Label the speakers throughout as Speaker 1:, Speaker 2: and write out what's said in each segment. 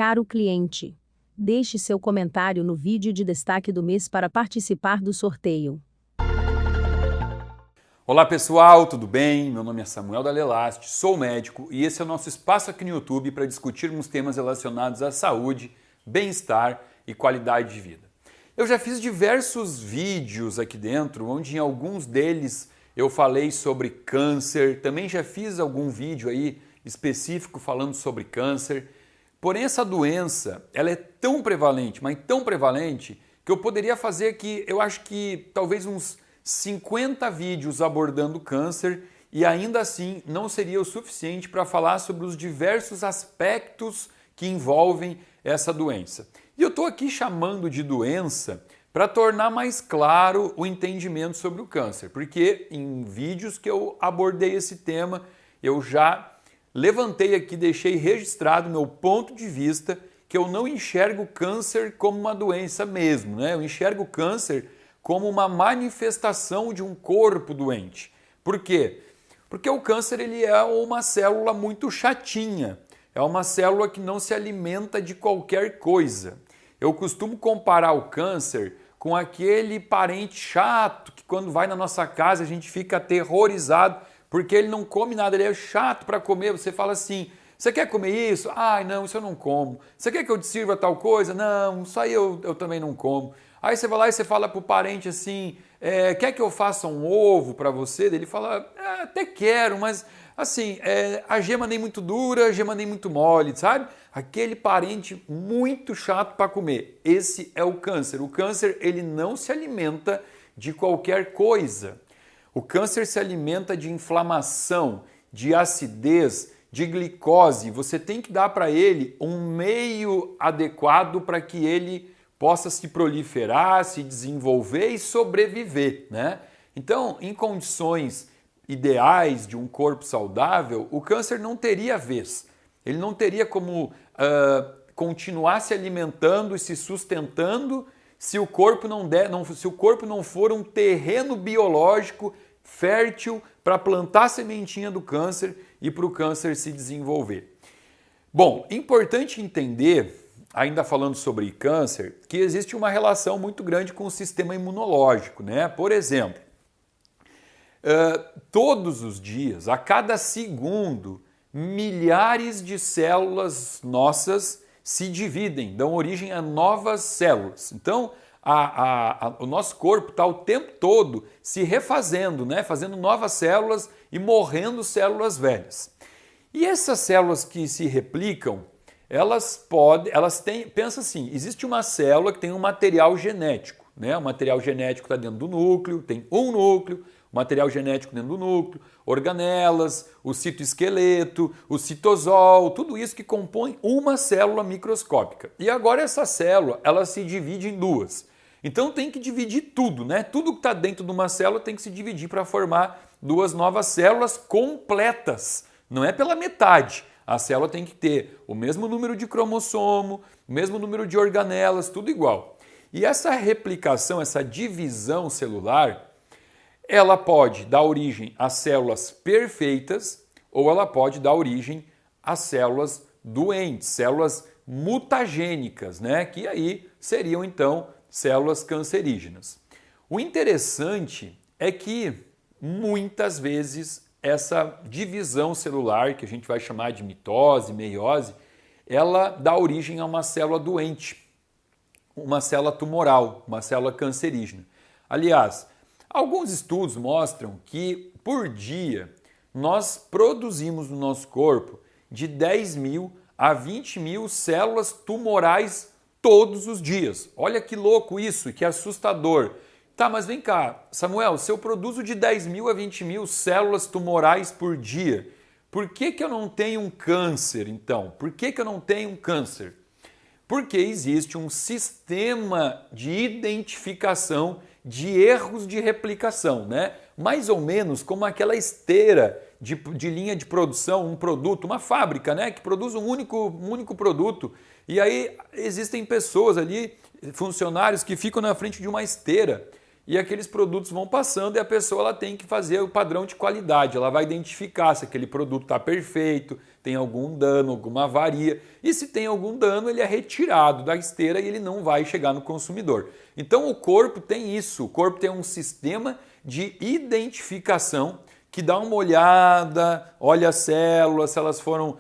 Speaker 1: Caro cliente, deixe seu comentário no vídeo de destaque do mês para participar do sorteio.
Speaker 2: Olá pessoal, tudo bem? Meu nome é Samuel Dalelast, sou médico e esse é o nosso espaço aqui no YouTube para discutirmos temas relacionados à saúde, bem-estar e qualidade de vida. Eu já fiz diversos vídeos aqui dentro, onde em alguns deles eu falei sobre câncer, também já fiz algum vídeo aí específico falando sobre câncer. Porém, essa doença, ela é tão prevalente, mas tão prevalente, que eu poderia fazer aqui, eu acho que talvez uns 50 vídeos abordando câncer e ainda assim não seria o suficiente para falar sobre os diversos aspectos que envolvem essa doença. E eu estou aqui chamando de doença para tornar mais claro o entendimento sobre o câncer, porque em vídeos que eu abordei esse tema, eu já levantei aqui, deixei registrado meu ponto de vista que eu não enxergo o câncer como uma doença mesmo, né? Eu enxergo o câncer como uma manifestação de um corpo doente. Por quê? Porque o câncer ele é uma célula muito chatinha, é uma célula que não se alimenta de qualquer coisa. Eu costumo comparar o câncer com aquele parente chato que quando vai na nossa casa a gente fica aterrorizado porque ele não come nada, ele é chato para comer. Você fala assim, você quer comer isso? Ai, não, isso eu não como. Você quer que eu te sirva tal coisa? Não, isso aí eu também não como. Aí você vai lá e você fala pro parente assim, quer que eu faça um ovo para você? Ele fala, até quero, mas assim, a gema nem muito dura, a gema nem muito mole, sabe? Aquele parente muito chato para comer. Esse é o câncer. O câncer, ele não se alimenta de qualquer coisa. O câncer se alimenta de inflamação, de acidez, de glicose. Você tem que dar para ele um meio adequado para que ele possa se proliferar, se desenvolver e sobreviver, né? Então, em condições ideais de um corpo saudável, o câncer não teria vez. Ele não teria como continuar se alimentando e se sustentando se o corpo não for um terreno biológico fértil para plantar a sementinha do câncer e para o câncer se desenvolver. Bom, importante entender, ainda falando sobre câncer, que existe uma relação muito grande com o sistema imunológico, né? Por exemplo, todos os dias, a cada segundo, milhares de células nossas se dividem, dão origem a novas células. Então, o nosso corpo está o tempo todo se refazendo, né? Fazendo novas células e morrendo células velhas. E essas células que se replicam, pensa assim, existe uma célula que tem um material genético, né? O material genético está dentro do núcleo, tem um núcleo, material genético dentro do núcleo, organelas, o citoesqueleto, o citosol, tudo isso que compõe uma célula microscópica. E agora essa célula, ela se divide em duas. Então tem que dividir tudo, né? Tudo que está dentro de uma célula tem que se dividir para formar duas novas células completas. Não é pela metade. A célula tem que ter o mesmo número de cromossomo, o mesmo número de organelas, tudo igual. E essa replicação, essa divisão celular, ela pode dar origem a células perfeitas ou ela pode dar origem a células doentes, células mutagênicas, né? Que aí seriam então células cancerígenas. O interessante é que muitas vezes essa divisão celular, que a gente vai chamar de mitose, meiose, ela dá origem a uma célula doente, uma célula tumoral, uma célula cancerígena. Aliás, alguns estudos mostram que por dia nós produzimos no nosso corpo de 10 mil a 20 mil células tumorais todos os dias. Olha que louco isso, que assustador. Tá, mas vem cá, Samuel, se eu produzo de 10 mil a 20 mil células tumorais por dia, por que eu não tenho um câncer então? Por que eu não tenho um câncer? Porque existe um sistema de identificação de erros de replicação, né? Mais ou menos como aquela esteira de linha de produção, um produto, uma fábrica, né? Que produz um único produto. E aí existem pessoas ali, funcionários que ficam na frente de uma esteira e aqueles produtos vão passando e a pessoa ela tem que fazer o padrão de qualidade, ela vai identificar se aquele produto está perfeito, tem algum dano, alguma avaria, e se tem algum dano ele é retirado da esteira e ele não vai chegar no consumidor. Então o corpo tem isso, o corpo tem um sistema de identificação que dá uma olhada, olha as células, se elas foram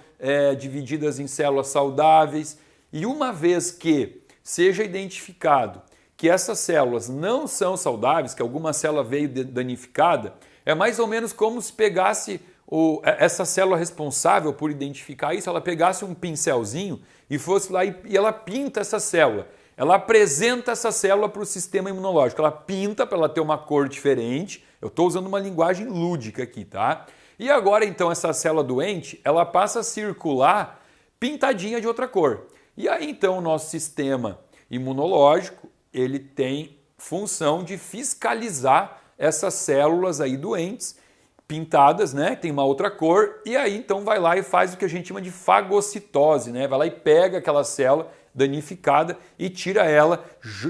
Speaker 2: divididas em células saudáveis, e uma vez que seja identificado que essas células não são saudáveis, que alguma célula veio danificada, é mais ou menos como se pegasse essa célula responsável por identificar isso, ela pegasse um pincelzinho e fosse lá e ela pinta essa célula. Ela apresenta essa célula para o sistema imunológico, ela pinta para ela ter uma cor diferente. Eu estou usando uma linguagem lúdica aqui, tá? E agora então essa célula doente, ela passa a circular pintadinha de outra cor. E aí então o nosso sistema imunológico, ele tem função de fiscalizar essas células aí doentes, pintadas, né? Tem uma outra cor, e aí então vai lá e faz o que a gente chama de fagocitose, né? Vai lá e pega aquela célula danificada e tira ela,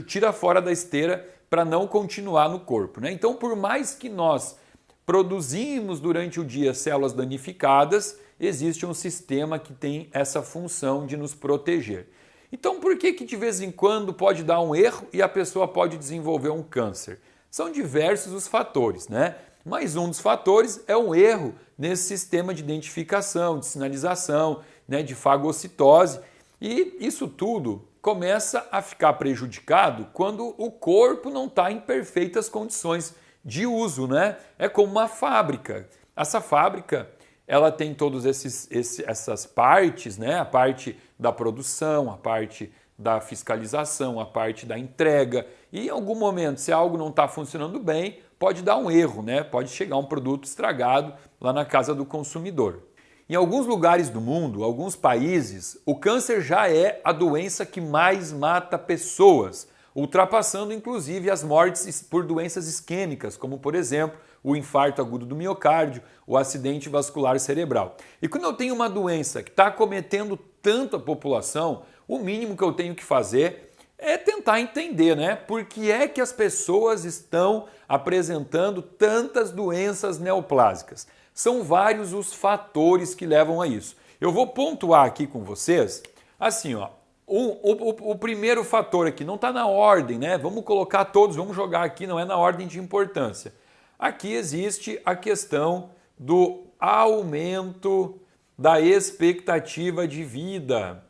Speaker 2: tira fora da esteira para não continuar no corpo, né? Então, por mais que nós produzimos durante o dia células danificadas, existe um sistema que tem essa função de nos proteger. Então, por que de vez em quando pode dar um erro e a pessoa pode desenvolver um câncer? São diversos os fatores, né? Mas um dos fatores é um erro nesse sistema de identificação, de sinalização, né, de fagocitose. E isso tudo começa a ficar prejudicado quando o corpo não está em perfeitas condições de uso, né? É como uma fábrica. Essa fábrica, ela tem todas essas partes, né? A parte da produção, a parte da fiscalização, a parte da entrega. E em algum momento, se algo não está funcionando bem, pode dar um erro, né? Pode chegar um produto estragado lá na casa do consumidor. Em alguns lugares do mundo, alguns países, o câncer já é a doença que mais mata pessoas, ultrapassando inclusive as mortes por doenças isquêmicas, como por exemplo o infarto agudo do miocárdio, o acidente vascular cerebral. E quando eu tenho uma doença que está acometendo tanto a população, o mínimo que eu tenho que fazer é tentar entender, né? Por que é que as pessoas estão apresentando tantas doenças neoplásicas? São vários os fatores que levam a isso. Eu vou pontuar aqui com vocês, assim, ó, o primeiro fator aqui, não está na ordem, né? Vamos colocar todos, vamos jogar aqui, não é na ordem de importância. Aqui existe a questão do aumento da expectativa de vida.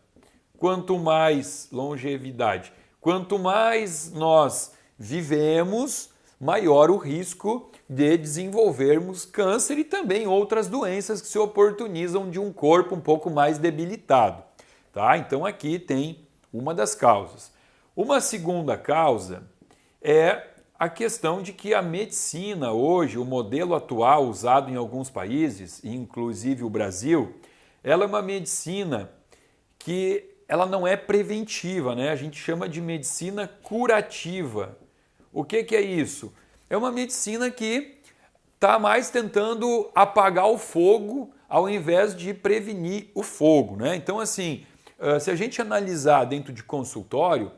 Speaker 2: Quanto mais longevidade, quanto mais nós vivemos, maior o risco de desenvolvermos câncer e também outras doenças que se oportunizam de um corpo um pouco mais debilitado. Tá? Então aqui tem uma das causas. Uma segunda causa é a questão de que a medicina hoje, o modelo atual usado em alguns países, inclusive o Brasil, ela é uma medicina que ela não é preventiva, né? A gente chama de medicina curativa. O que é isso? É uma medicina que está mais tentando apagar o fogo ao invés de prevenir o fogo, né? Então, assim, se a gente analisar dentro de consultório,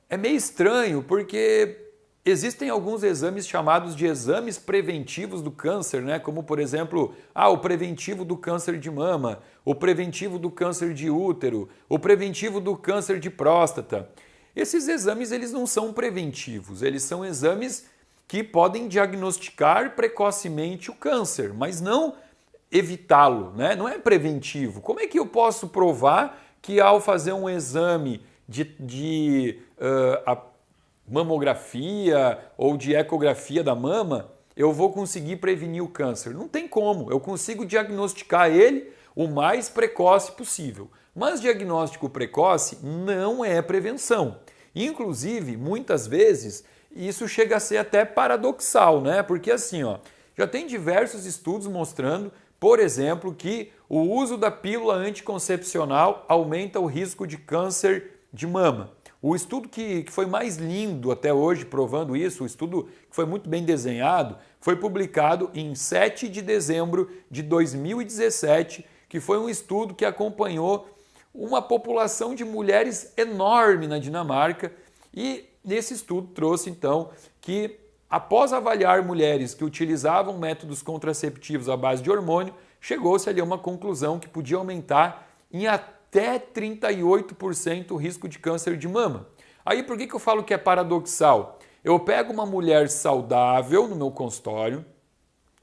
Speaker 2: é meio estranho porque existem alguns exames chamados de exames preventivos do câncer, né? Como, por exemplo, o preventivo do câncer de mama, o preventivo do câncer de útero, o preventivo do câncer de próstata. Esses exames eles não são preventivos, eles são exames que podem diagnosticar precocemente o câncer, mas não evitá-lo, né? Não é preventivo. Como é que eu posso provar que ao fazer um exame de mamografia ou de ecografia da mama, eu vou conseguir prevenir o câncer? Não tem como, eu consigo diagnosticar ele o mais precoce possível. Mas diagnóstico precoce não é prevenção. Inclusive, muitas vezes, isso chega a ser até paradoxal, né? Porque assim, ó, já tem diversos estudos mostrando, por exemplo, que o uso da pílula anticoncepcional aumenta o risco de câncer de mama. O estudo que foi mais lindo até hoje provando isso, o estudo que foi muito bem desenhado, foi publicado em 7 de dezembro de 2017, que foi um estudo que acompanhou uma população de mulheres enorme na Dinamarca e nesse estudo trouxe então que após avaliar mulheres que utilizavam métodos contraceptivos à base de hormônio, chegou-se ali a uma conclusão que podia aumentar em até 38% o risco de câncer de mama. Aí por que eu falo que é paradoxal? Eu pego uma mulher saudável no meu consultório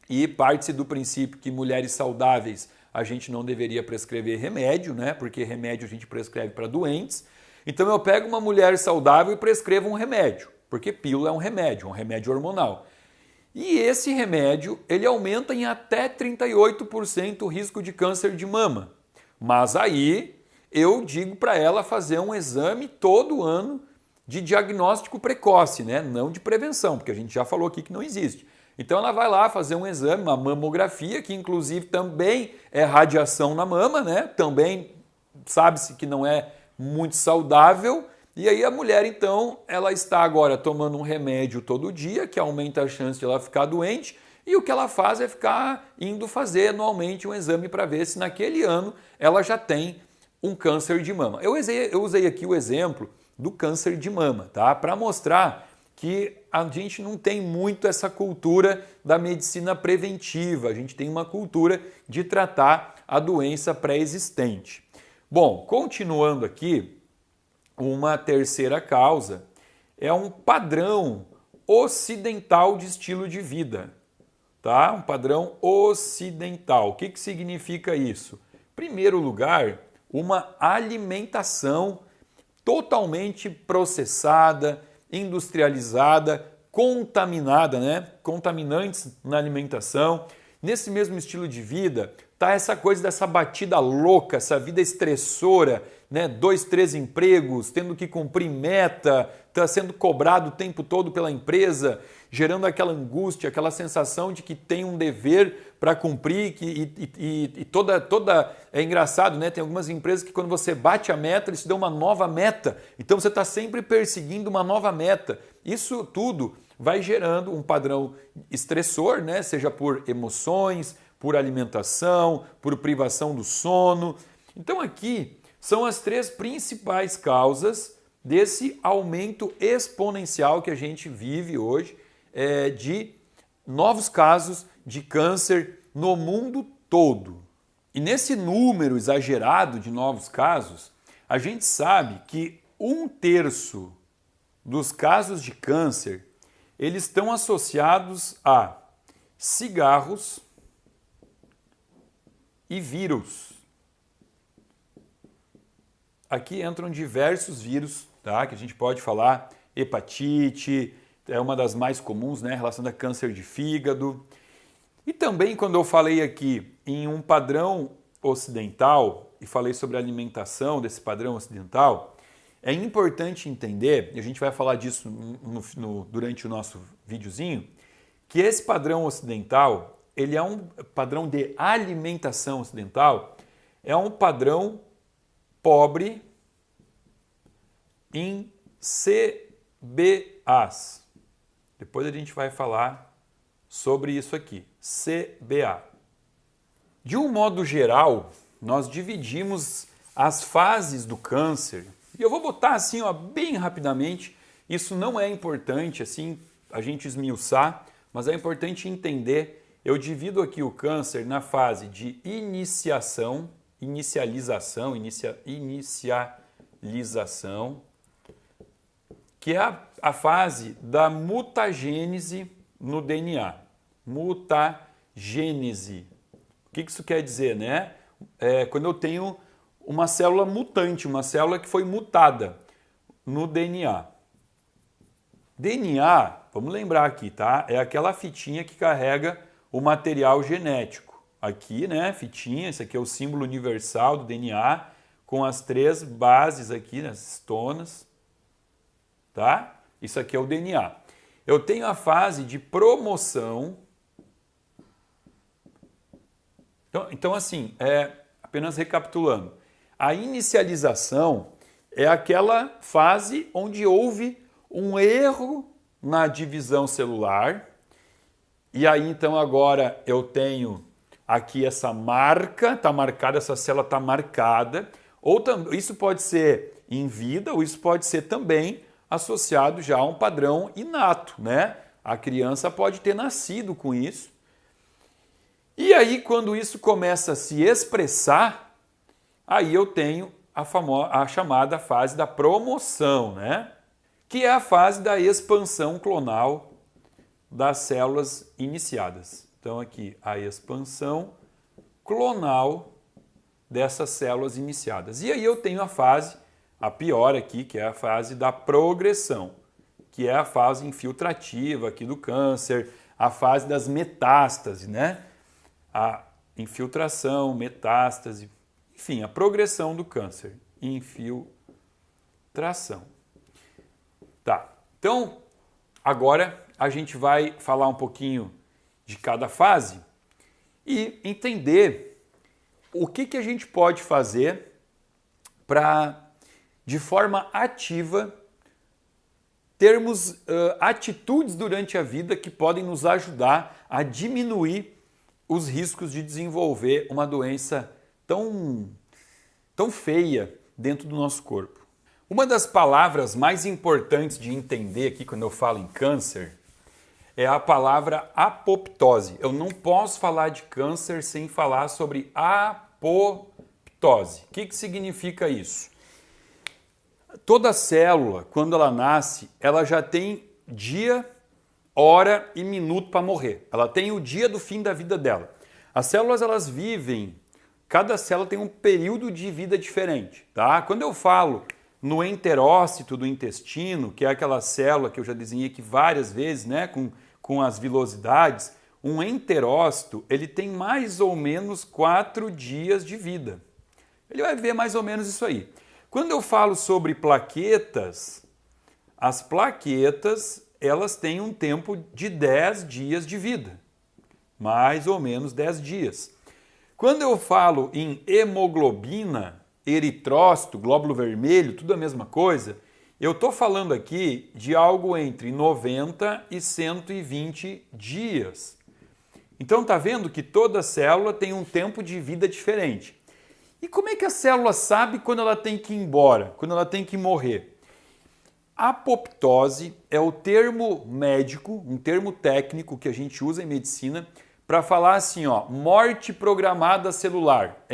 Speaker 2: e parte-se do princípio que mulheres saudáveis a gente não deveria prescrever remédio, né? Porque remédio a gente prescreve para doentes. Então eu pego uma mulher saudável e prescrevo um remédio, porque pílula é um remédio hormonal. E esse remédio, ele aumenta em até 38% o risco de câncer de mama. Mas aí eu digo para ela fazer um exame todo ano de diagnóstico precoce, né? Não de prevenção, porque a gente já falou aqui que não existe. Então ela vai lá fazer um exame, uma mamografia, que inclusive também é radiação na mama, né? Também sabe-se que não é muito saudável. E aí a mulher, então, ela está agora tomando um remédio todo dia, que aumenta a chance de ela ficar doente, e o que ela faz é ficar indo fazer anualmente um exame para ver se naquele ano ela já tem um câncer de mama. Eu usei aqui o exemplo do câncer de mama, tá? Para mostrar que a gente não tem muito essa cultura da medicina preventiva, a gente tem uma cultura de tratar a doença pré-existente. Bom, continuando aqui, uma terceira causa é um padrão ocidental de estilo de vida, tá? Um padrão ocidental. O que significa isso? Em primeiro lugar, uma alimentação totalmente processada, industrializada, contaminada, né? Contaminantes na alimentação. Nesse mesmo estilo de vida, tá essa coisa dessa batida louca, essa vida estressora, né? 2, 3 empregos, tendo que cumprir meta, tá sendo cobrado o tempo todo pela empresa, gerando aquela angústia, aquela sensação de que tem um dever para cumprir e toda é engraçado, né? Tem algumas empresas que quando você bate a meta, eles te dão uma nova meta. Então você está sempre perseguindo uma nova meta. Isso tudo vai gerando um padrão estressor, né? Seja por emoções, por alimentação, por privação do sono. Então aqui são as 3 principais causas desse aumento exponencial que a gente vive hoje de novos casos de câncer no mundo todo. E nesse número exagerado de novos casos, a gente sabe que 1/3 dos casos de câncer eles estão associados a cigarros e vírus. Aqui entram diversos vírus, tá? Que a gente pode falar, hepatite, é uma das mais comuns, né? Relacionada a câncer de fígado. E também quando eu falei aqui em um padrão ocidental, e falei sobre a alimentação desse padrão ocidental, é importante entender, e a gente vai falar disso durante o nosso videozinho, que esse padrão ocidental, ele é um padrão de alimentação ocidental, é um padrão pobre em CBAs. Depois a gente vai falar sobre isso aqui, CBA. De um modo geral, nós dividimos as fases do câncer, e eu vou botar assim, ó, bem rapidamente, isso não é importante assim a gente esmiuçar, mas é importante entender. Eu divido aqui o câncer na fase de inicialização, que é a fase da mutagênese no DNA. Mutagênese. O que isso quer dizer, né? Quando eu tenho uma célula mutante, uma célula que foi mutada no DNA. DNA, vamos lembrar aqui, tá? É aquela fitinha que carrega o material genético. Aqui, né, fitinha, esse aqui é o símbolo universal do DNA, com as 3 bases aqui, né, as histonas, tá? Isso aqui é o DNA. Eu tenho a fase de promoção. Então assim, apenas recapitulando, a inicialização é aquela fase onde houve um erro na divisão celular, e aí então agora eu tenho aqui essa marca, está marcada, essa célula está marcada, ou isso pode ser em vida, ou isso pode ser também associado já a um padrão inato, né? A criança pode ter nascido com isso. E aí, quando isso começa a se expressar, aí eu tenho a chamada fase da promoção, né? Que é a fase da expansão clonal das células iniciadas. Então aqui a expansão clonal dessas células iniciadas. E aí eu tenho a fase, a pior aqui, que é a fase da progressão, que é a fase infiltrativa aqui do câncer, a fase das metástases, né? A infiltração, metástase, enfim, a progressão do câncer, infiltração. Tá, então agora a gente vai falar um pouquinho de cada fase e entender o que a gente pode fazer para, de forma ativa, termos atitudes durante a vida que podem nos ajudar a diminuir os riscos de desenvolver uma doença tão feia dentro do nosso corpo. Uma das palavras mais importantes de entender aqui quando eu falo em câncer é a palavra apoptose. Eu não posso falar de câncer sem falar sobre apoptose. O que significa isso? Toda célula, quando ela nasce, ela já tem dia, hora e minuto para morrer. Ela tem o dia do fim da vida dela. As células, elas vivem, cada célula tem um período de vida diferente, tá? Quando eu falo no enterócito do intestino, que é aquela célula que eu já desenhei aqui várias vezes, né, com as vilosidades, um enterócito, ele tem mais ou menos 4 dias de vida. Ele vai ver mais ou menos isso aí. Quando eu falo sobre plaquetas, as plaquetas, elas têm um tempo de 10 dias de vida. Mais ou menos 10 dias. Quando eu falo em hemoglobina, eritrócito, glóbulo vermelho, tudo a mesma coisa, eu estou falando aqui de algo entre 90 e 120 dias. Então tá vendo que toda célula tem um tempo de vida diferente. E como é que a célula sabe quando ela tem que ir embora, quando ela tem que morrer? Apoptose é o termo médico, um termo técnico que a gente usa em medicina para falar assim, ó, morte programada celular.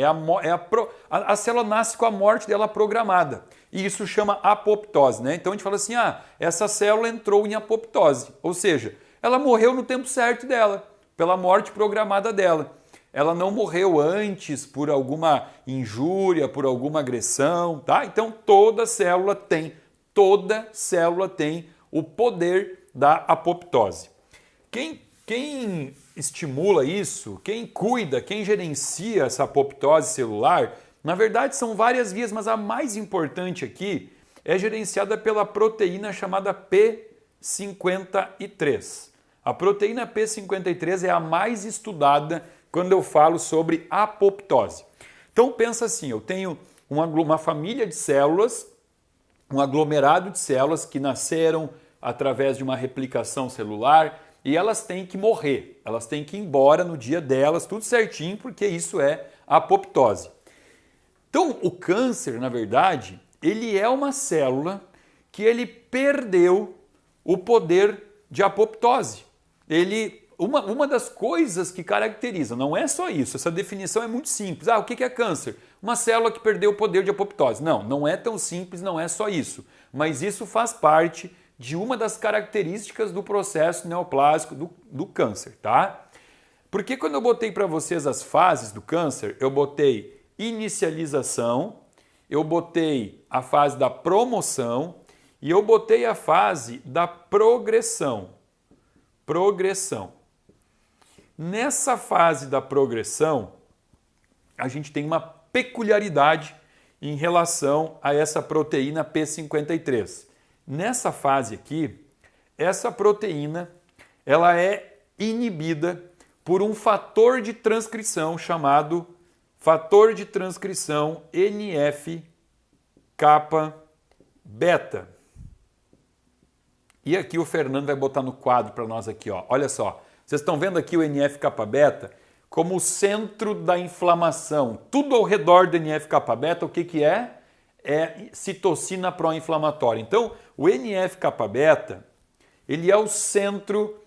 Speaker 2: A célula nasce com a morte dela programada. E isso chama apoptose, né? Então a gente fala assim, essa célula entrou em apoptose. Ou seja, ela morreu no tempo certo dela, pela morte programada dela. Ela não morreu antes por alguma injúria, por alguma agressão, tá? Então toda célula tem o poder da apoptose. Quem estimula isso, quem cuida, quem gerencia essa apoptose celular, na verdade são várias vias, mas a mais importante aqui é gerenciada pela proteína chamada P53. A proteína P53 é a mais estudada quando eu falo sobre apoptose. Então pensa assim, eu tenho uma família de células, um aglomerado de células que nasceram através de uma replicação celular e elas têm que morrer, elas têm que ir embora no dia delas, tudo certinho, porque isso é apoptose. Então o câncer, na verdade, ele é uma célula que ele perdeu o poder de apoptose. Uma das coisas que caracteriza, não é só isso, essa definição é muito simples. O que é câncer? Uma célula que perdeu o poder de apoptose. Não é tão simples, não é só isso. Mas isso faz parte de uma das características do processo neoplásico do câncer, tá? Porque quando eu botei para vocês as fases do câncer, eu botei inicialização, eu botei a fase da promoção e eu botei a fase da progressão. Nessa fase da progressão, a gente tem uma peculiaridade em relação a essa proteína P53. Nessa fase aqui, essa proteína ela é inibida por um fator de transcrição chamado fator de transcrição NF-kappa-beta. E aqui o Fernando vai botar no quadro para nós aqui, ó. Olha só. Vocês estão vendo aqui o NF-kappa-beta como o centro da inflamação. Tudo ao redor do NF-kappa-beta, o que é? é citocina pró-inflamatória. Então, o NF-kappa-beta, ele é o centro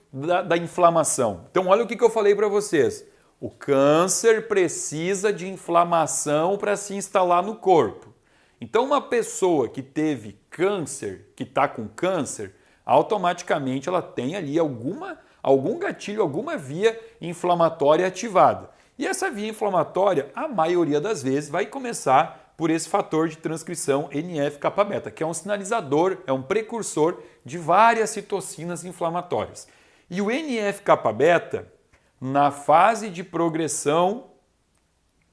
Speaker 2: da inflamação. Então, olha o que eu falei para vocês. O câncer precisa de inflamação para se instalar no corpo. Então, uma pessoa que teve câncer, que está com câncer, automaticamente ela tem ali algum gatilho, alguma via inflamatória ativada. E essa via inflamatória, a maioria das vezes, vai começar por esse fator de transcrição NF-kappa-beta, que é um sinalizador, é um precursor de várias citocinas inflamatórias. E o NF-kappa-beta, na fase de progressão,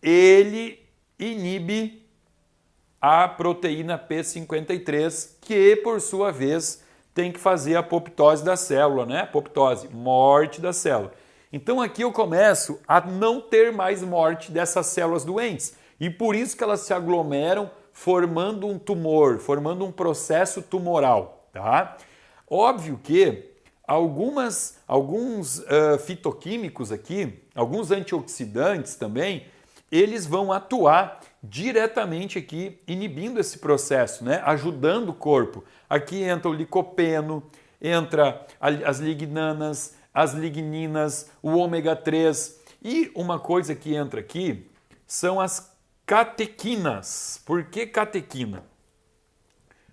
Speaker 2: ele inibe a proteína P53, que, por sua vez, tem que fazer a apoptose da célula, né? Apoptose, morte da célula. Então aqui eu começo a não ter mais morte dessas células doentes. E por isso que elas se aglomeram formando um tumor, formando um processo tumoral, tá? Óbvio que alguns fitoquímicos aqui, alguns antioxidantes também, eles vão atuar diretamente aqui, inibindo esse processo, né? Ajudando o corpo. Aqui entra o licopeno, entra as lignanas, as ligninas, o ômega 3. E uma coisa que entra aqui são as catequinas. Por que catequina?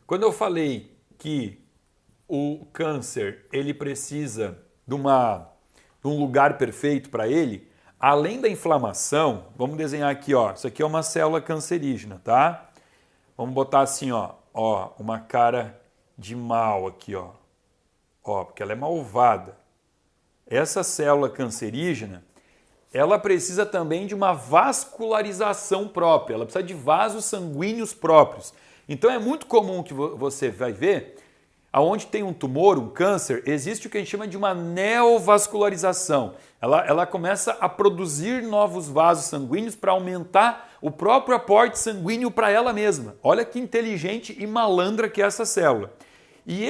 Speaker 2: Quando eu falei que o câncer ele precisa de um lugar perfeito para ele, além da inflamação, vamos desenhar aqui, ó. Isso aqui é uma célula cancerígena, tá? Vamos botar assim, ó, uma cara de mal aqui, ó, porque ela é malvada. Essa célula cancerígena, ela precisa também de uma vascularização própria, ela precisa de vasos sanguíneos próprios. Então é muito comum que você vai ver, aonde tem um tumor, um câncer, existe o que a gente chama de uma neovascularização. Ela começa a produzir novos vasos sanguíneos para aumentar o próprio aporte sanguíneo para ela mesma. Olha que inteligente e malandra que é essa célula. E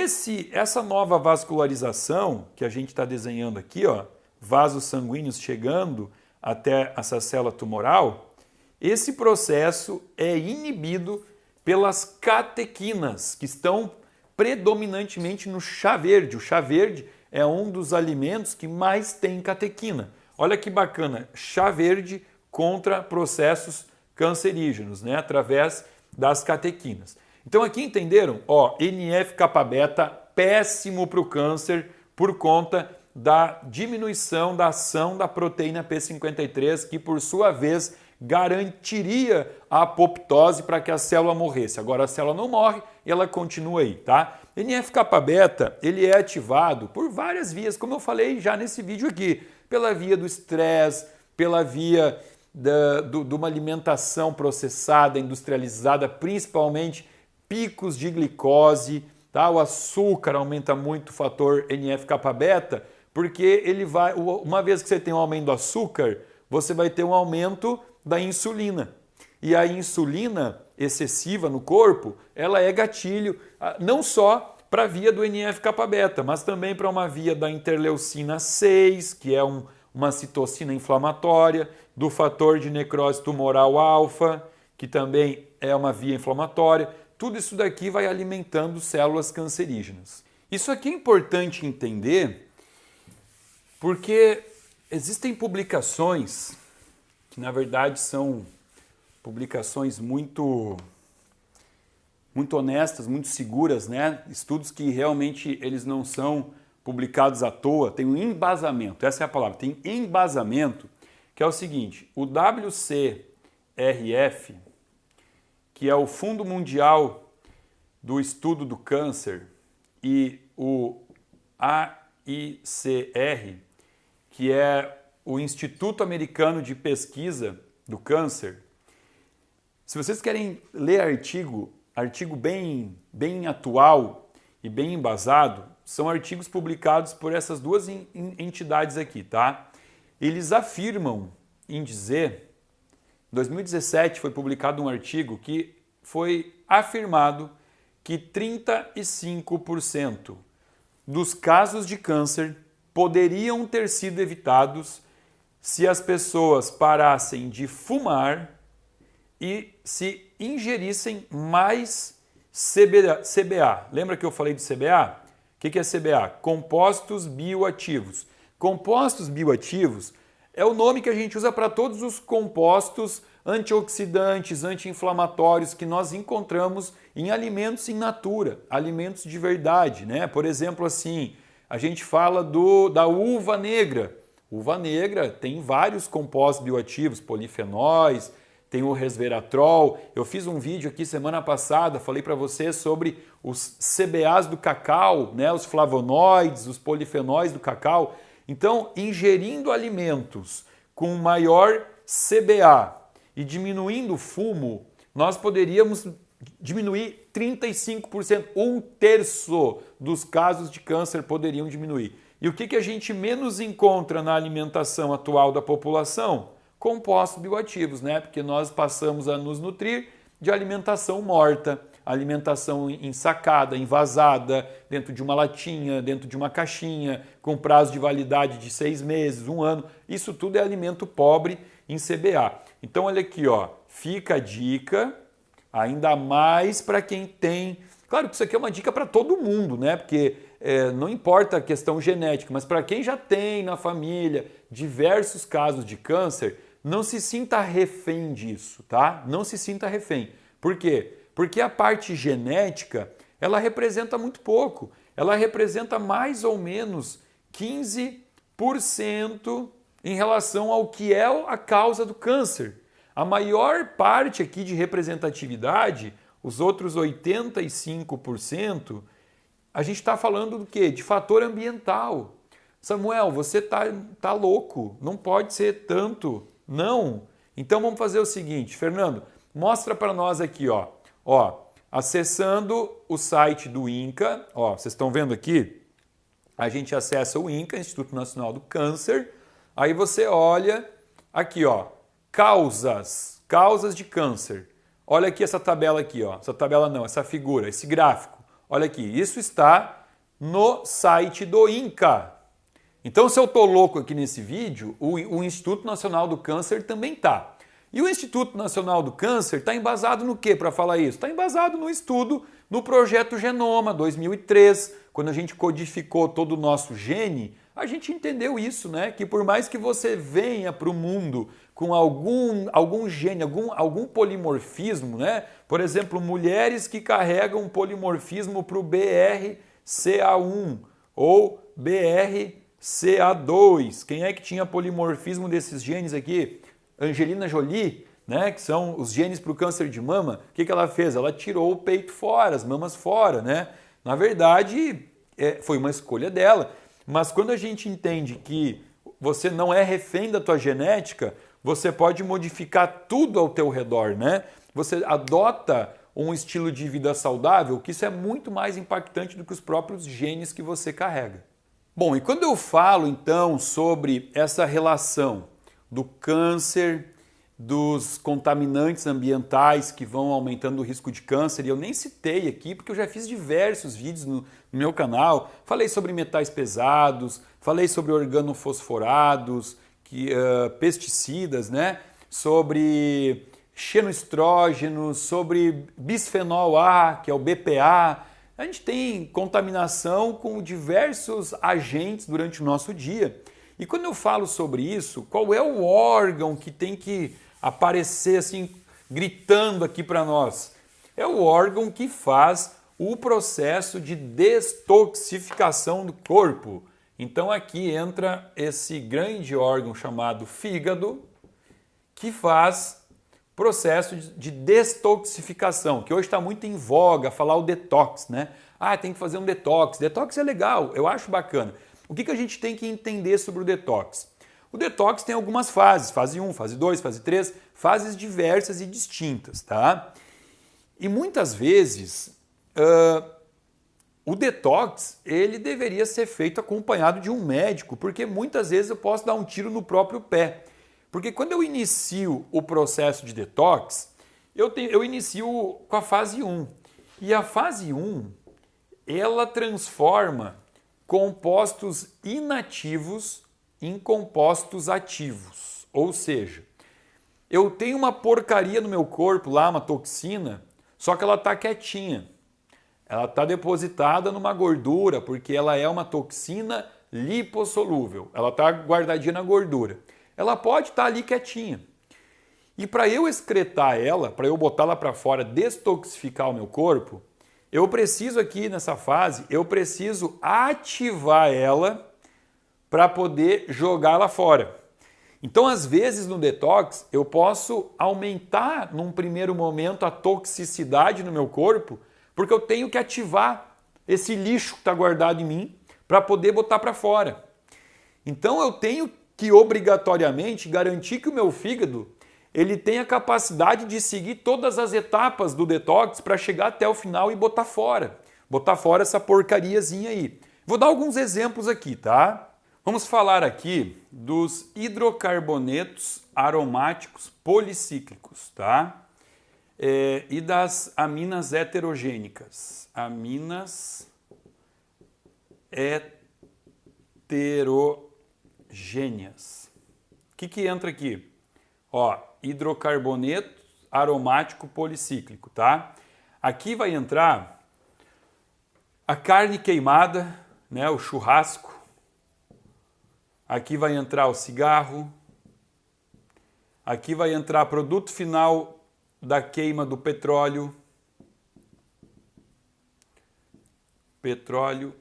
Speaker 2: essa nova vascularização que a gente está desenhando aqui, ó, vasos sanguíneos chegando até essa célula tumoral, esse processo é inibido pelas catequinas, que estão predominantemente no chá verde. O chá verde é um dos alimentos que mais tem catequina. Olha que bacana, chá verde contra processos cancerígenos, né, através das catequinas. Então aqui entenderam? Ó, NF-kappa-beta péssimo para o câncer por conta da diminuição da ação da proteína P53, que por sua vez garantiria a apoptose para que a célula morresse. Agora a célula não morre e ela continua aí, tá? NF-kappa-beta, ele é ativado por várias vias, como eu falei já nesse vídeo aqui, pela via do estresse, pela via de uma alimentação processada, industrializada, principalmente picos de glicose, tá? O açúcar aumenta muito o fator NF-kappa-beta, porque ele vai, uma vez que você tem um aumento do açúcar, você vai ter um aumento da insulina. E a insulina excessiva no corpo, ela é gatilho não só para a via do NF-kappa-beta, mas também para uma via da interleucina 6, que é uma citocina inflamatória, do fator de necrose tumoral alfa, que também é uma via inflamatória. Tudo isso daqui vai alimentando células cancerígenas. Isso aqui é importante entender porque existem publicações que, na verdade, são publicações muito honestas, muito seguras, né? Estudos que realmente eles não são publicados à toa, tem um embasamento, essa é a palavra, tem embasamento, que é o seguinte, o WCRF, que é o Fundo Mundial do Estudo do Câncer, e o AICR, que é o Instituto Americano de Pesquisa do Câncer. Se vocês querem ler artigo bem atual e bem embasado, são artigos publicados por essas duas entidades aqui, tá? Eles afirmam em dizer, em 2017 foi publicado um artigo que foi afirmado que 35% dos casos de câncer poderiam ter sido evitados se as pessoas parassem de fumar e se ingerissem mais CBA. Lembra que eu falei de CBA? O que é CBA? Compostos bioativos. Compostos bioativos é o nome que a gente usa para todos os compostos antioxidantes, anti-inflamatórios que nós encontramos em alimentos in natura, alimentos de verdade, né? Por exemplo, assim, a gente fala da uva negra. Uva negra tem vários compostos bioativos, polifenóis, tem o resveratrol. Eu fiz um vídeo aqui semana passada, falei para você sobre os CBAs do cacau, né? Os flavonoides, os polifenóis do cacau. Então, ingerindo alimentos com maior CBA e diminuindo o fumo, nós poderíamos diminuir 35%, 1/3 dos casos de câncer poderiam diminuir. E o que a gente menos encontra na alimentação atual da população? Compostos bioativos, né? Porque nós passamos a nos nutrir de alimentação morta, alimentação ensacada, envasada, dentro de uma latinha, dentro de uma caixinha, com prazo de validade de 6 meses, 1 ano. Isso tudo é alimento pobre em CBA. Então olha aqui, ó, fica a dica, ainda mais para quem tem... Claro que isso aqui é uma dica para todo mundo, né? Porque não importa a questão genética, mas para quem já tem na família diversos casos de câncer, não se sinta refém disso, tá? Não se sinta refém. Por quê? Porque a parte genética, ela representa muito pouco. Ela representa mais ou menos 15% em relação ao que é a causa do câncer. A maior parte aqui de representatividade, os outros 85%, a gente está falando do quê? De fator ambiental. Samuel, você tá louco, não pode ser tanto. Não. Então vamos fazer o seguinte, Fernando, mostra para nós aqui, ó. Ó, acessando o site do INCA, ó, vocês estão vendo aqui? A gente acessa o INCA, Instituto Nacional do Câncer. Aí você olha aqui, ó, causas de câncer. Olha aqui essa tabela aqui, ó. Essa tabela não, essa figura, esse gráfico. Olha aqui, isso está no site do INCA. Então, se eu estou louco aqui nesse vídeo, o Instituto Nacional do Câncer também está. E o Instituto Nacional do Câncer está embasado no quê para falar isso? Está embasado no estudo no Projeto Genoma 2003, quando a gente codificou todo o nosso gene, a gente entendeu isso, né? Que por mais que você venha para o mundo com algum gene, algum polimorfismo, né? Por exemplo, mulheres que carregam polimorfismo para o BRCA1 ou BRCA2. Quem é que tinha polimorfismo desses genes aqui? Angelina Jolie, né? Que são os genes para o câncer de mama. O que ela fez? Ela tirou o peito fora, as mamas fora, né? Na verdade, foi uma escolha dela. Mas quando a gente entende que você não é refém da tua genética, você pode modificar tudo ao teu redor, né? Você adota um estilo de vida saudável, que isso é muito mais impactante do que os próprios genes que você carrega. Bom, e quando eu falo então sobre essa relação do câncer, dos contaminantes ambientais que vão aumentando o risco de câncer, e eu nem citei aqui porque eu já fiz diversos vídeos no meu canal, falei sobre metais pesados, falei sobre organofosforados, pesticidas, né? Sobre xenoestrógenos, sobre bisfenol A, que é o BPA. A gente tem contaminação com diversos agentes durante o nosso dia. E quando eu falo sobre isso, qual é o órgão que tem que aparecer assim, gritando aqui para nós? É o órgão que faz o processo de detoxificação do corpo. Então aqui entra esse grande órgão chamado fígado, que faz processo de detoxificação, que hoje está muito em voga falar o detox, né? Ah, tem que fazer um detox. Detox é legal, eu acho bacana. O que a gente tem que entender sobre o detox? O detox tem algumas fases, fase 1, fase 2, fase 3, fases diversas e distintas, tá? E muitas vezes o detox ele deveria ser feito acompanhado de um médico, porque muitas vezes eu posso dar um tiro no próprio pé. Porque quando eu inicio o processo de detox, eu inicio com a fase 1. E a fase 1, ela transforma compostos inativos em compostos ativos. Ou seja, eu tenho uma porcaria no meu corpo lá, uma toxina, só que ela está quietinha. Ela está depositada numa gordura, porque ela é uma toxina lipossolúvel. Ela está guardadinha na gordura. Ela pode estar ali quietinha. E para eu excretar ela, para eu botá-la para fora, destoxificar o meu corpo, eu preciso aqui nessa fase, eu preciso ativar ela para poder jogá-la fora. Então, às vezes, no detox, eu posso aumentar, num primeiro momento, a toxicidade no meu corpo, porque eu tenho que ativar esse lixo que está guardado em mim para poder botar para fora. Então, eu tenho que, obrigatoriamente, garantir que o meu fígado ele tem a capacidade de seguir todas as etapas do detox para chegar até o final e botar fora. Botar fora essa porcariazinha aí. Vou dar alguns exemplos aqui, tá? Vamos falar aqui dos hidrocarbonetos aromáticos policíclicos, tá? E das aminas heterogênicas. Aminas heterogêneas. O que entra aqui? Ó, hidrocarboneto aromático policíclico, tá? Aqui vai entrar a carne queimada, né, o churrasco. Aqui vai entrar o cigarro. Aqui vai entrar produto final da queima do petróleo. Petróleo.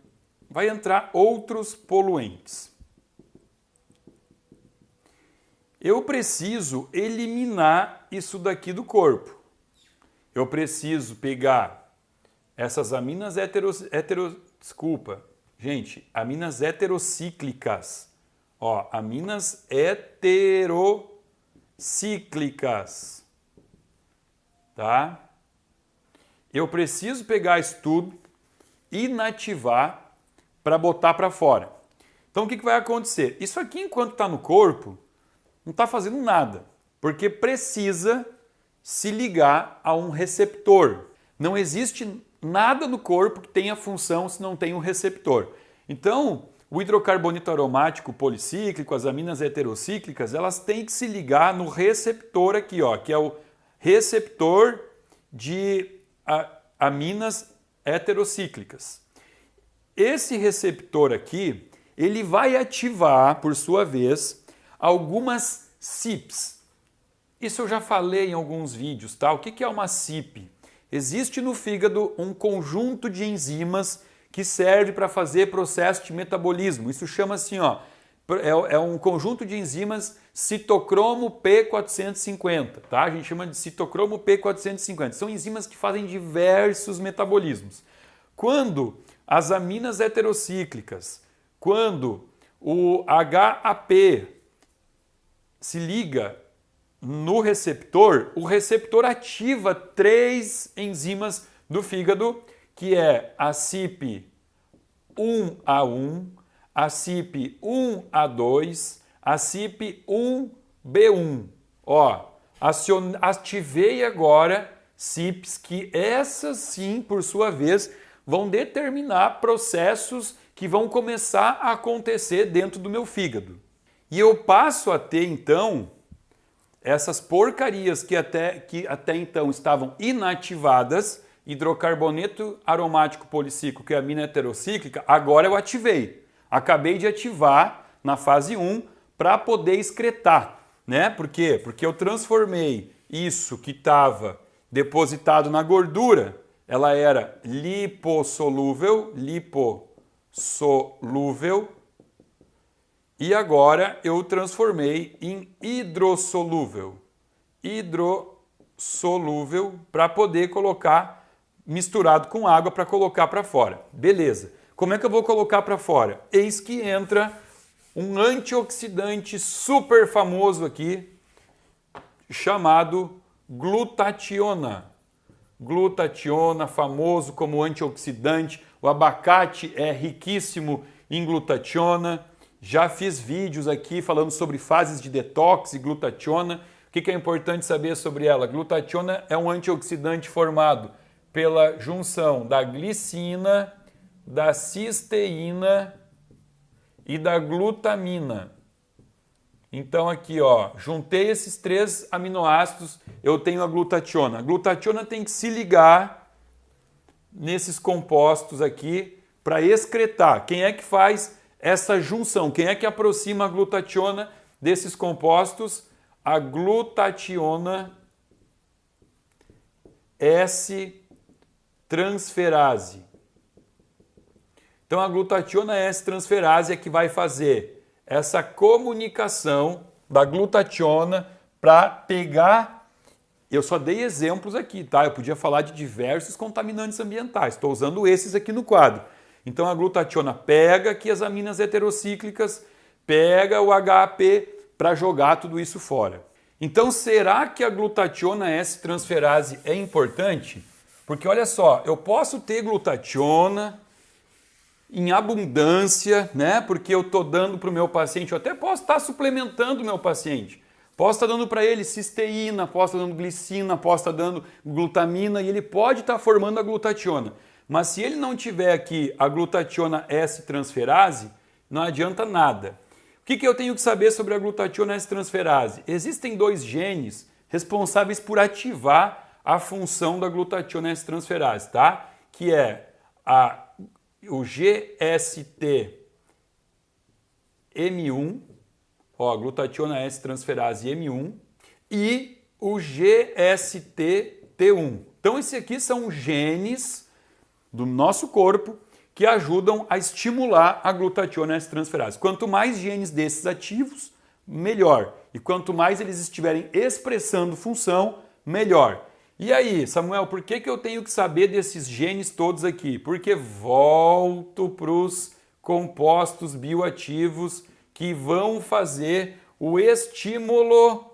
Speaker 2: Vai entrar outros poluentes. Eu preciso eliminar isso daqui do corpo. Eu preciso pegar essas aminas aminas heterocíclicas. Ó, aminas heterocíclicas. Tá? Eu preciso pegar isso tudo, inativar para botar para fora. Então o que vai acontecer? Isso aqui, enquanto está no corpo, não está fazendo nada, porque precisa se ligar a um receptor. Não existe nada no corpo que tenha função se não tem um receptor. Então, o hidrocarboneto aromático policíclico, as aminas heterocíclicas, elas têm que se ligar no receptor aqui, ó, que é o receptor de aminas heterocíclicas. Esse receptor aqui, ele vai ativar, por sua vez, algumas CYPs. Isso eu já falei em alguns vídeos, tá? O que é uma CYP? Existe no fígado um conjunto de enzimas que serve para fazer processo de metabolismo. Isso chama assim, ó, é um conjunto de enzimas citocromo P450, tá? A gente chama de citocromo P450. São enzimas que fazem diversos metabolismos. Quando as aminas heterocíclicas, quando o HAP se liga no receptor, o receptor ativa 3 enzimas do fígado, que é a CYP1A1, a CYP1A2, a CYP1B1. Ó, ativei agora CYPs que essas sim, por sua vez, vão determinar processos que vão começar a acontecer dentro do meu fígado. E eu passo a ter, então, essas porcarias que até então estavam inativadas, hidrocarboneto aromático policíclico, que é a amina heterocíclica, agora eu ativei. Acabei de ativar na fase 1 para poder excretar, né? Por quê? Porque eu transformei isso que estava depositado na gordura, ela era lipossolúvel, e agora eu transformei em hidrossolúvel para poder colocar misturado com água para colocar para fora. Beleza. Como é que eu vou colocar para fora? Eis que entra um antioxidante super famoso aqui, chamado glutationa. Glutationa, famoso como antioxidante. O abacate é riquíssimo em glutationa. Já fiz vídeos aqui falando sobre fases de detox e glutationa. O que é importante saber sobre ela? Glutationa é um antioxidante formado pela junção da glicina, da cisteína e da glutamina. Então aqui, ó, juntei esses 3 aminoácidos, eu tenho a glutationa. A glutationa tem que se ligar nesses compostos aqui para excretar. Quem é que faz essa junção? Quem é que aproxima a glutationa desses compostos? A glutationa S-transferase. Então a glutationa S-transferase é que vai fazer essa comunicação da glutationa para pegar. Eu só dei exemplos aqui, tá? Eu podia falar de diversos contaminantes ambientais. Estou usando esses aqui no quadro. Então a glutationa pega aqui as aminas heterocíclicas, pega o HAP para jogar tudo isso fora. Então será que a glutationa S-transferase é importante? Porque olha só, eu posso ter glutationa em abundância, né? Porque eu estou dando para o meu paciente, eu até posso estar suplementando o meu paciente. Posso estar dando para ele cisteína, posso estar dando glicina, posso estar dando glutamina e ele pode estar formando a glutationa. Mas se ele não tiver aqui a glutationa S-transferase, não adianta nada. O que eu tenho que saber sobre a glutationa S-transferase? Existem 2 genes responsáveis por ativar a função da glutationa S-transferase, tá? Que é o GST-M1, ó, glutationa S-transferase M1, e o GST-T1. Então, esses aqui são genes do nosso corpo que ajudam a estimular a glutationa S-transferase. Quanto mais genes desses ativos, melhor. E quanto mais eles estiverem expressando função, melhor. E aí, Samuel, por que eu tenho que saber desses genes todos aqui? Porque volto para os compostos bioativos que vão fazer o estímulo,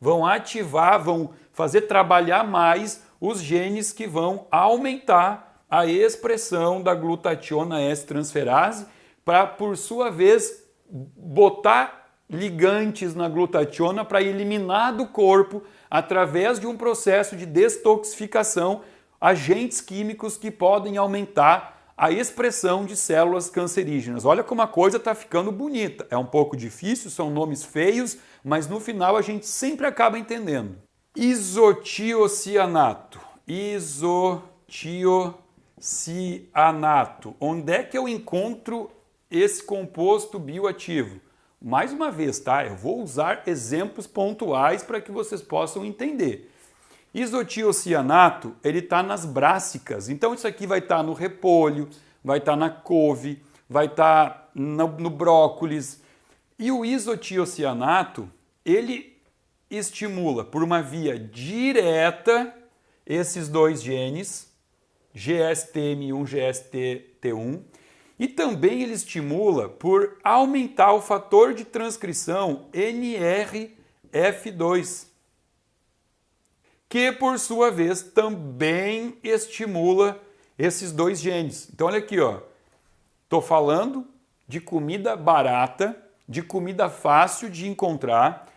Speaker 2: vão ativar, vão fazer trabalhar mais os genes que vão aumentar a expressão da glutationa S-transferase para, por sua vez, botar ligantes na glutationa para eliminar do corpo, através de um processo de detoxificação, agentes químicos que podem aumentar a expressão de células cancerígenas. Olha como a coisa está ficando bonita. É um pouco difícil, são nomes feios, mas no final a gente sempre acaba entendendo. Isotiocianato. Isotiocianato. Onde é que eu encontro esse composto bioativo? Mais uma vez, tá? Eu vou usar exemplos pontuais para que vocês possam entender. Isotiocianato, ele está nas brássicas. Então isso aqui vai estar no repolho, vai estar na couve, vai estar no brócolis. E o isotiocianato, ele estimula por uma via direta esses 2 genes, GST-M1, GST-T1, e também ele estimula por aumentar o fator de transcrição NRF2, que por sua vez também estimula esses 2 genes. Então olha aqui, ó. Tô falando de comida barata, de comida fácil de encontrar,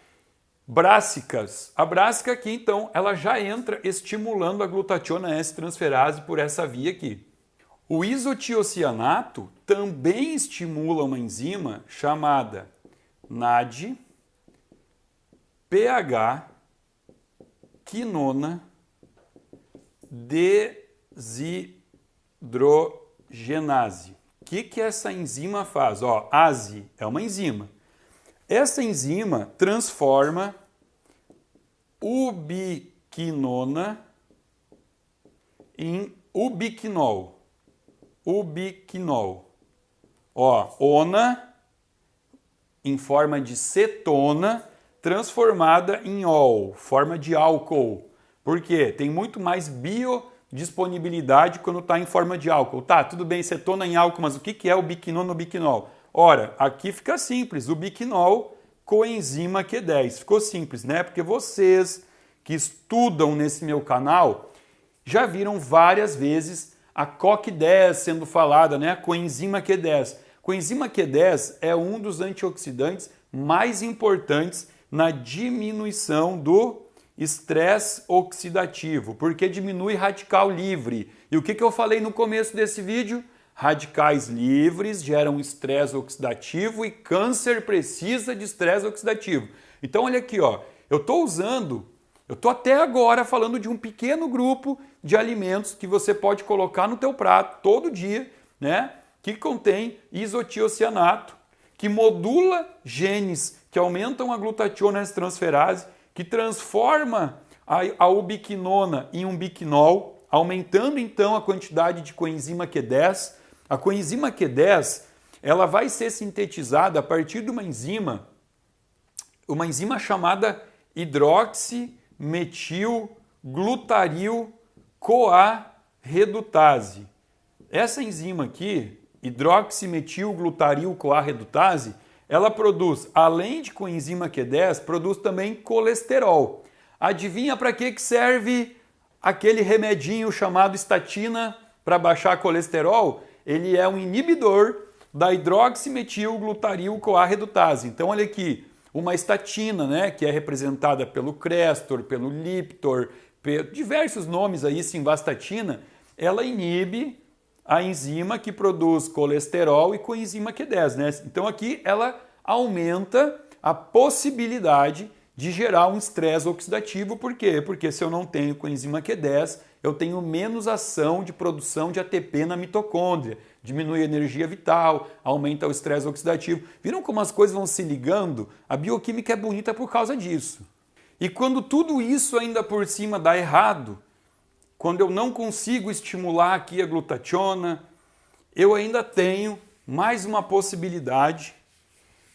Speaker 2: brássicas. A brássica aqui, então, ela já entra estimulando a glutationa S-transferase por essa via aqui. O isotiocianato também estimula uma enzima chamada NAD-PH-quinona desidrogenase. O que essa enzima faz? Ó, ASE é uma enzima. Essa enzima transforma ubiquinona em ubiquinol. Ubiquinol. Ó, ona em forma de cetona transformada em ol, forma de álcool. Por quê? Tem muito mais biodisponibilidade quando está em forma de álcool. Tá, tudo bem, cetona em álcool, mas o que é ubiquinona, ubiquinol? Ora, aqui fica simples, ubiquinol coenzima Q10. Ficou simples, né? Porque vocês que estudam nesse meu canal já viram várias vezes a CoQ10 sendo falada, né? Coenzima Q10. Coenzima Q10 é um dos antioxidantes mais importantes na diminuição do estresse oxidativo, porque diminui radical livre. E o que eu falei no começo desse vídeo? radicais livres geram estresse oxidativo e câncer precisa de estresse oxidativo. Então olha aqui, ó, eu estou até agora falando de um pequeno grupo de alimentos que você pode colocar no teu prato todo dia, né? Que contém isotiocianato, que modula genes que aumentam a glutationestransferase, que transforma a ubiquinona em um biquinol, aumentando então a quantidade de coenzima Q10. A coenzima Q10, ela vai ser sintetizada a partir de uma enzima chamada hidroximetilglutaril-CoA redutase. Essa enzima aqui, hidroximetilglutaril-CoA redutase, ela produz, além de coenzima Q10, produz também colesterol. Adivinha para que serve aquele remedinho chamado estatina para baixar colesterol? Ele é um inibidor da hidroximetilglutaril-CoA redutase. Então olha aqui, uma estatina, né, que é representada pelo Crestor, pelo Liptor, diversos nomes aí, simvastatina, ela inibe a enzima que produz colesterol e coenzima Q10, né? Então aqui ela aumenta a possibilidade de gerar um estresse oxidativo. Por quê? Porque se eu não tenho coenzima Q10, eu tenho menos ação de produção de ATP na mitocôndria, diminui a energia vital, aumenta o estresse oxidativo. Viram como as coisas vão se ligando? A bioquímica é bonita por causa disso. E quando tudo isso ainda por cima dá errado, quando eu não consigo estimular aqui a glutationa, eu ainda tenho mais uma possibilidade.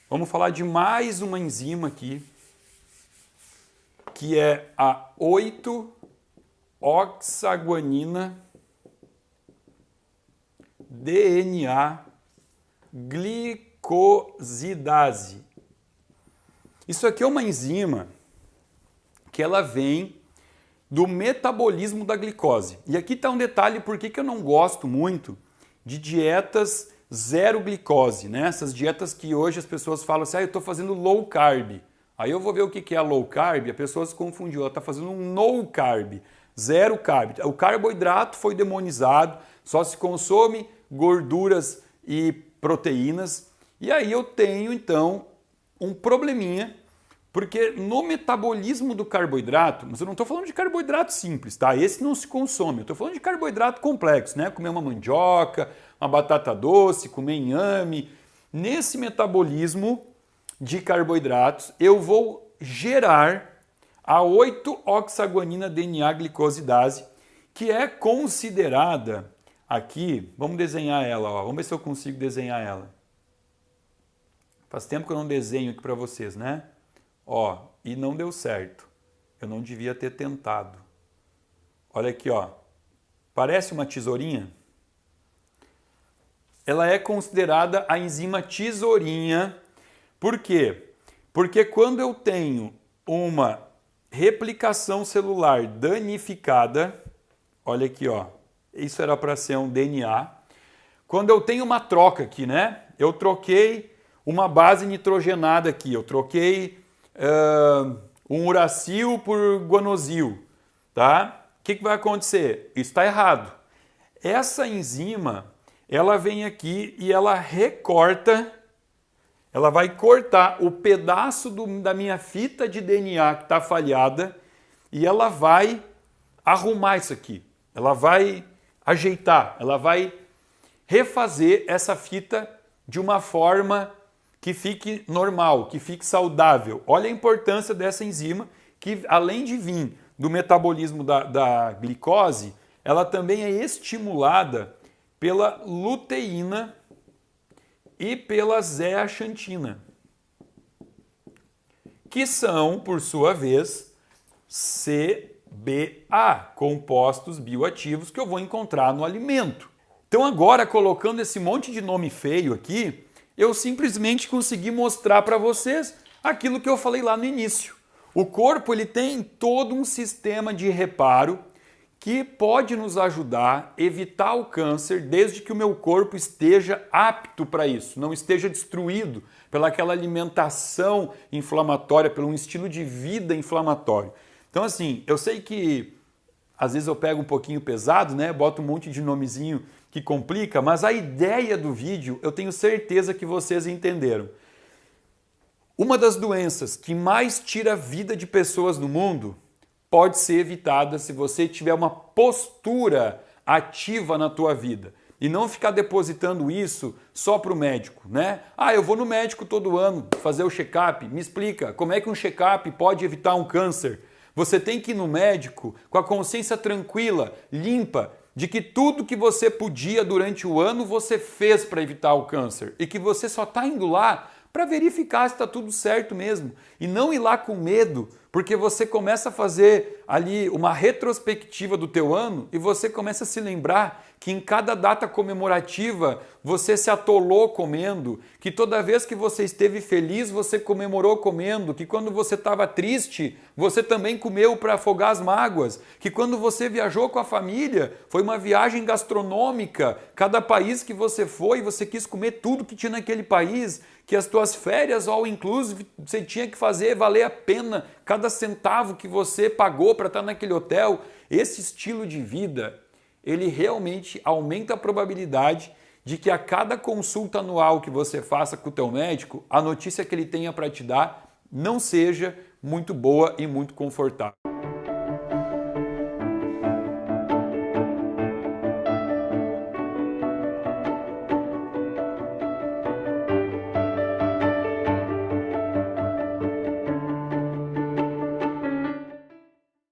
Speaker 2: Vamos falar de mais uma enzima aqui, que é a 8-oxaguanina DNA glicosidase. Isso aqui é uma enzima que ela vem do metabolismo da glicose. E aqui está um detalhe por que eu não gosto muito de dietas zero glicose, né? Essas dietas que hoje as pessoas falam assim, eu estou fazendo low carb. Aí eu vou ver o que é low carb, a pessoa se confundiu, ela está fazendo um no carb, zero carb. O carboidrato foi demonizado, só se consome gorduras e proteínas. E aí eu tenho então um probleminha, porque no metabolismo do carboidrato, mas eu não estou falando de carboidrato simples, tá? Esse não se consome, eu estou falando de carboidrato complexo, né? Comer uma mandioca, uma batata doce, comer inhame. Nesse metabolismo de carboidratos, eu vou gerar a 8-oxaguanina DNA glicosidase, que é considerada aqui, vamos desenhar ela, ó, vamos ver se eu consigo desenhar ela. Faz tempo que eu não desenho aqui para vocês, né? Ó, e não deu certo. Eu não devia ter tentado. Olha aqui, ó. Parece uma tesourinha? Ela é considerada a enzima tesourinha. Por quê? Porque quando eu tenho uma replicação celular danificada, olha aqui, ó. Isso era para ser um DNA. Quando eu tenho uma troca aqui, né? Eu troquei uma base nitrogenada aqui. Eu troquei um uracil por guanosil, tá? O que vai acontecer? Isso está errado. Essa enzima, ela vem aqui e ela recorta, ela vai cortar o pedaço da minha fita de DNA que está falhada e ela vai arrumar isso aqui. Ela vai ajeitar, ela vai refazer essa fita de uma forma que fique normal, que fique saudável. Olha a importância dessa enzima, que além de vir do metabolismo da glicose, ela também é estimulada pela luteína e pela zeaxantina, que são, por sua vez, CBA, compostos bioativos que eu vou encontrar no alimento. Então agora, colocando esse monte de nome feio aqui, eu simplesmente consegui mostrar para vocês aquilo que eu falei lá no início. O corpo ele tem todo um sistema de reparo que pode nos ajudar a evitar o câncer desde que o meu corpo esteja apto para isso, não esteja destruído pelaquela alimentação inflamatória, pelo um estilo de vida inflamatório. Então assim, eu sei que às vezes eu pego um pouquinho pesado, né? Boto um monte de nomezinho que complica, mas a ideia do vídeo eu tenho certeza que vocês entenderam. Uma das doenças que mais tira a vida de pessoas no mundo pode ser evitada se você tiver uma postura ativa na tua vida. E não ficar depositando isso só para o médico, né? Ah, eu vou no médico todo ano fazer o check-up. Me explica, como é que um check-up pode evitar um câncer? Você tem que ir no médico com a consciência tranquila, limpa, de que tudo que você podia durante o ano você fez para evitar o câncer. E que você só está indo lá para verificar se está tudo certo mesmo. E não ir lá com medo, porque você começa a fazer ali uma retrospectiva do teu ano e você começa a se lembrar que em cada data comemorativa você se atolou comendo, que toda vez que você esteve feliz você comemorou comendo, que quando você estava triste você também comeu para afogar as mágoas, que quando você viajou com a família foi uma viagem gastronômica, cada país que você foi você quis comer tudo que tinha naquele país, que as tuas férias all inclusive você tinha que fazer valer a pena cada centavo que você pagou para estar naquele hotel. Esse estilo de vida, ele realmente aumenta a probabilidade de que a cada consulta anual que você faça com o teu médico, a notícia que ele tenha para te dar não seja muito boa e muito confortável.